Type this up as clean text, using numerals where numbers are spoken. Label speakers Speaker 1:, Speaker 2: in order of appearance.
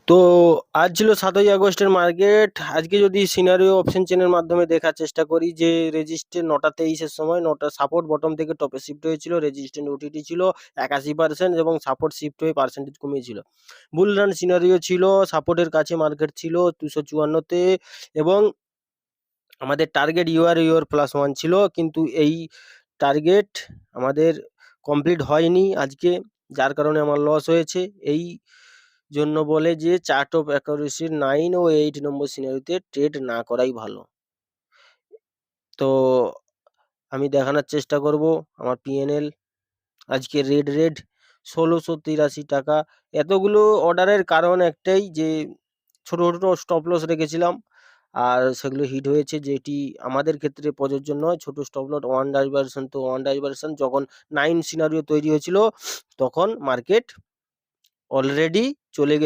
Speaker 1: তো আজ ছিল 7ই আগস্টের মার্কেট। আজকে যদি সিনারিও অপশন চেনের মাধ্যমে দেখার চেষ্টা করি যে রেজিস্ট্যান্ট 9:23-এর সময় সাপোর্ট বটম থেকে টপে শিফট হয়েছিল, রেজিস্ট্যান্ট ওটিটি ছিল 81% এবং সাপোর্ট শিফট হয়ে পার্সেন্টেজ কমিয়েছিল। বুল রান সিনারিও ছিল, সাপোর্টের কাছে মার্কেট ছিল 254-তে এবং আমাদের টার্গেট ইউআর +1 ছিল, কিন্তু এই টার্গেট আমাদের কমপ্লিট হয়নি আজকে, যার কারণে আমার লস হয়েছে। এই জন্য বলে যে চার্ট অফ অ্যাকুরেসির 9 ও 8 নম্বর সিনারিওতে ট্রেড না করাই ভালো। তো আমি দেখানোর চেষ্টা করব আমার পিএনএল। আজকে রেড 1683 টাকা। এতগুলো অর্ডারের কারণ একটাই যে ছোট ছোট স্টপ লস রেখেছিলাম আর সেগুলো হিট হয়েছে, যেটি আমাদের ক্ষেত্রে প্রযোজ্য নয়। ছোট স্টপ লস ওয়ান ডাইভারশন যখন 9 সিনারিও তৈরি হয়েছিল তখন মার্কেট অলরেডি চলে গেছে।